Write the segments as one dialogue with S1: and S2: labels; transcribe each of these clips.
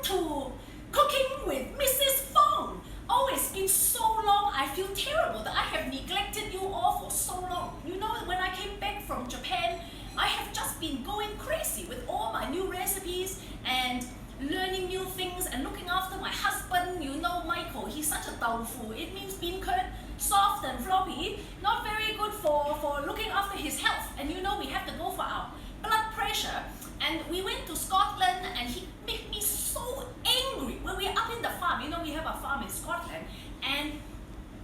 S1: to Cooking with Mrs. Fong. Oh, it's been so long. I feel terrible that I have neglected you all for so long. You know, when I came back from Japan, I have just been going crazy with all my new recipes and learning new things and looking after my husband. You know, Michael, he's such a tofu. It means bean curd, soft and floppy, not very good for looking after his health. And you know, we have to go for our blood pressure. And we went to Scotland and he made me so angry when we're up in the farm. You know, we have a farm in Scotland and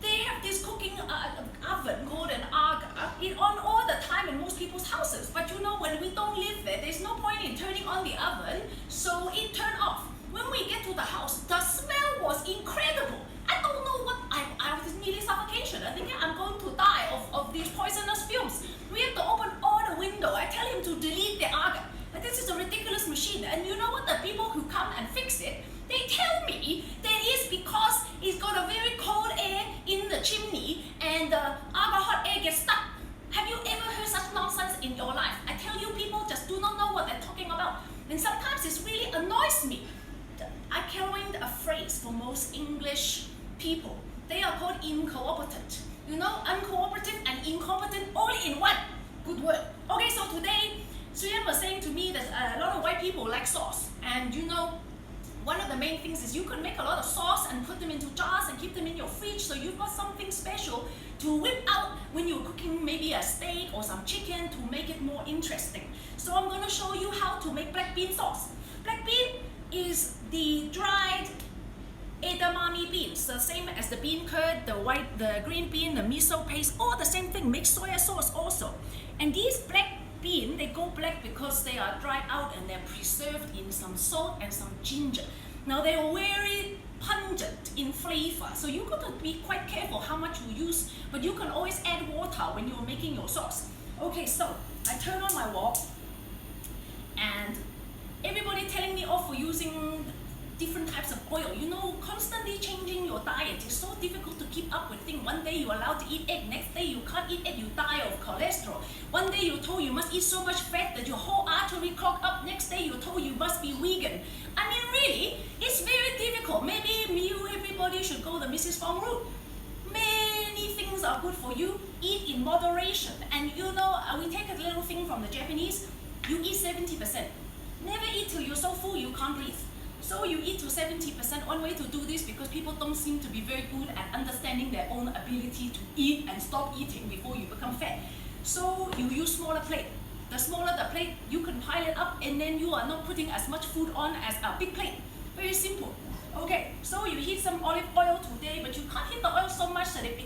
S1: they have this cooking oven called an Aga. It's on all the time in most people's houses. But you know, when we don't live there, there's no point in turning on the oven, so it turned off. When we get to the house, the smell was incredible. I don't know what, I was nearly suffocation. I think I'm going to die of these poisonous fumes. We have to open all the window. I tell him to delete the Aga. But this is a ridiculous machine. And you know what, the people who come and fix it, they tell me that it's because it's got a very cold air in the chimney and the Aga hot air gets stuck. Have you ever heard such nonsense in your life? I tell you, people just do not know what they're talking about. And sometimes it really annoys me. I coined a phrase for most English people. They are called incompetent. You know, uncooperative and incompetent all in one. Good word. Okay, so today, Suyan was saying to me that a lot of white people like sauce. And you know, one of the main things is you can make a lot of sauce and put them into jars and keep them in your fridge, so you've got something special to whip out when you're cooking maybe a steak or some chicken to make it more interesting. So I'm going to show you how to make black bean sauce. Black bean is the dried edamame beans, the same as the bean curd, the green bean, the miso paste, all the same thing. Make soy sauce also. And these black bean, they go black because they are dried out and they're preserved in some salt and some ginger. Now they are very pungent in flavor, so you've got to be quite careful how much you use, but you can always add water when you're making your sauce. Okay, so I turn on my wok and everybody telling me off for using different types of oil. You know, constantly changing your diet is so difficult to keep up with things. One day you're allowed to eat egg, next day you can't eat egg, you die of cholesterol. One day you're told you must eat so much fat that your whole artery clog up, next day you're told you must be vegan. I mean, really, it's very difficult. Maybe everybody should go the Mrs. Fong route. Many things are good for you, eat in moderation. And you know, we take a little thing from the Japanese, you eat 70%. Never eat till you're so full you can't breathe. So you eat to 70%. One way to do this, because people don't seem to be very good at understanding their own ability to eat and stop eating before you become fat. So you use smaller plate. The smaller the plate, you can pile it up and then you are not putting as much food on as a big plate. Very simple. Okay, so you heat some olive oil today, but you can't heat the oil so much that it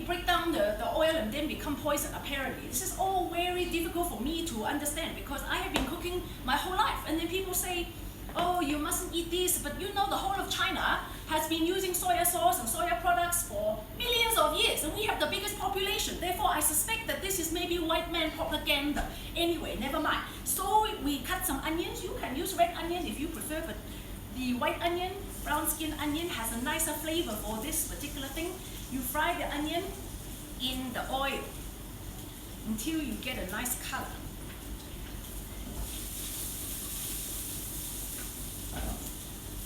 S1: breaks down the oil and then become poison apparently. This is all very difficult for me to understand because I have been cooking my whole life and then people say, oh, you mustn't eat this, but you know the whole of China has been using soya sauce and soya products for millions of years and we have the biggest population. Therefore, I suspect that this is maybe white man propaganda. Anyway, never mind. So we cut some onions. You can use red onion if you prefer, but the white onion, brown skin onion has a nicer flavor for this particular thing. You fry the onion in the oil until you get a nice color.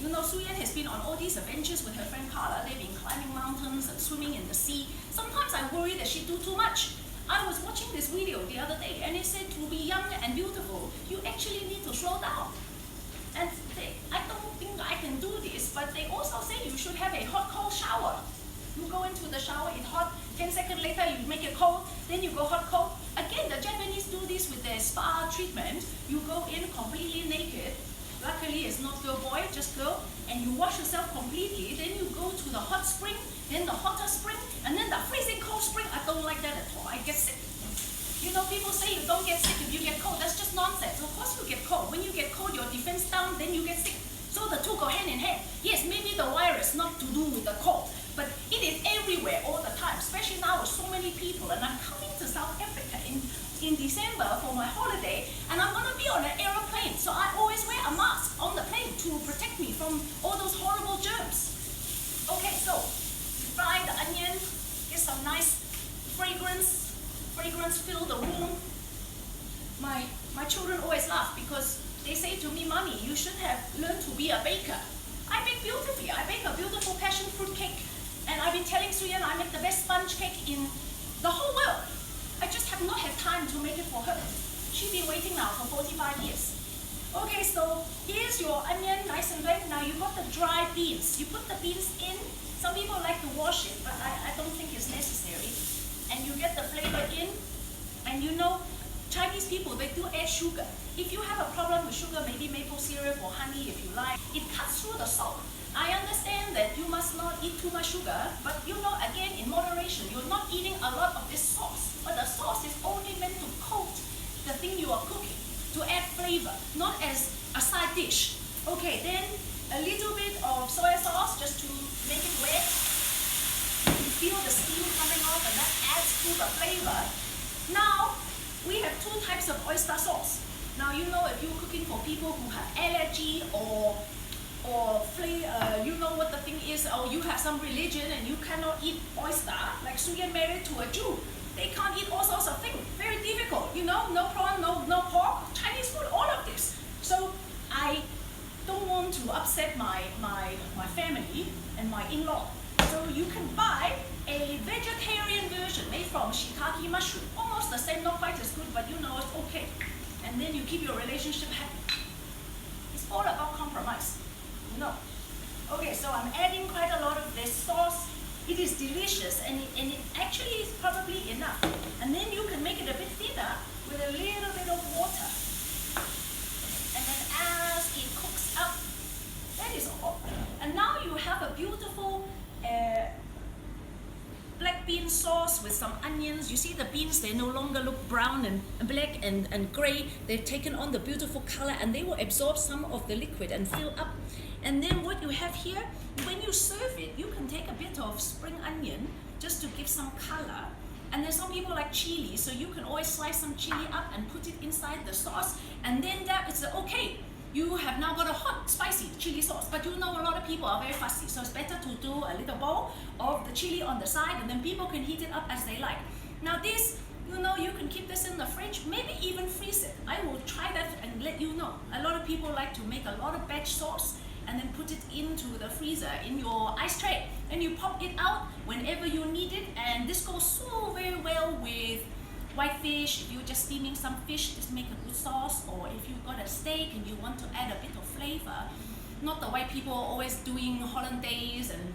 S1: You know, Suyan has been on all these adventures with her friend Carla. They've been climbing mountains and swimming in the sea. Sometimes I worry that she do too much. I was watching this video the other day and it said to be young and beautiful, you actually need to slow down. And I don't think I can do this, but they also say you should have a hot-cold shower. You go into the shower, it's hot, 10 seconds later you make it cold, then you go hot-cold. Again, the Japanese do this with their spa treatment. You go in completely naked. Luckily, it's not girl boy, just girl, and you wash yourself completely. Then you go to the hot spring, then the hotter spring, and then the freezing cold spring. I don't like that at all. I get sick. You know, people say you don't get sick if you get cold. That's just nonsense. Of course you get cold. When you get cold, your defense down, then you get sick. So the two go hand in hand. Yes, maybe the virus not to do with the cold, but it is everywhere all the time, especially now with so many people. And I'm coming to South Africa in December for my holiday, and I'm going to be on an aeroplane, so I always wear a mask on the plane to protect me from all those horrible germs. Okay, so you fry the onion, get some nice fragrance fill the room. My children always laugh because they say to me, Mommy, you should have learned to be a baker. I bake beautifully. I bake a beautiful passion fruit cake. And I've been telling Suyan I make the best sponge cake in the whole world. I just have not had time to make it for her. She's been waiting now for 45 years. Okay, so here's your onion, nice and blank. Now you got the dry beans. You put the beans in. Some people like to wash it, but I don't think it's necessary. And you get the flavor in. And you know, Chinese people, they do add sugar. If you have a problem with sugar, maybe maple syrup or honey if you like, it cuts through the salt. I understand that you must not eat too much sugar, but you know, again, in moderation, you're not eating a lot of this sauce. But the sauce is only meant to coat the thing you are cooking, to add flavor, not as a side dish. Okay, then a little bit of soy sauce just to make it wet. You feel the steam coming off and that adds to the flavor. Now, we have two types of oyster sauce. Now, you know, if you're cooking for people who have allergy or you know what the thing is, or you have some religion and you cannot eat oyster, like Suyan married to a Jew. They can't eat all sorts of things. Very difficult, you know, no prawn, no pork, Chinese food, all of this. So I don't want to upset my family and my in-law. So you can buy a vegetarian version made from shiitake mushroom. Almost the same, not quite as good, but you know it's okay. And then you keep your relationship happy. It's all about compromise. No. Okay, so I'm adding quite a lot of this sauce. It is delicious and it actually is probably enough. And then you can make it a bit thinner with a little bit of water. And then as it cooks up, that is all. And now you have a beautiful black bean sauce with some onions. You see the beans, they no longer look brown and black and gray. They've taken on the beautiful color and they will absorb some of the liquid and fill up. And then what you have here, when you serve it, you can take a bit of spring onion just to give some color. And then some people like chili, so you can always slice some chili up and put it inside the sauce. And then that is okay. You have now got a hot, spicy chili sauce, but you know a lot of people are very fussy, so it's better to do a little bowl of the chili on the side, and then people can heat it up as they like. Now this, you know, you can keep this in the fridge, maybe even freeze it. I will try that and let you know. A lot of people like to make a lot of batch sauce and then put it into the freezer in your ice tray, and you pop it out whenever you need it. And this goes so very well with white fish. If you're just steaming some fish, just make a good sauce. Or if you've got a steak and you want to add a bit of flavor, not the white people always doing hollandaise and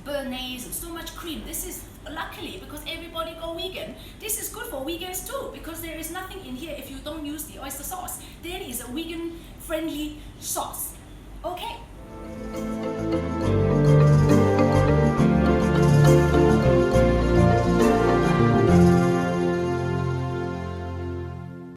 S1: béarnaise and so much cream. This is, luckily, because everybody go vegan, this is good for vegans too, because there is nothing in here if you don't use the oyster sauce. Then it's a vegan friendly sauce. Okay.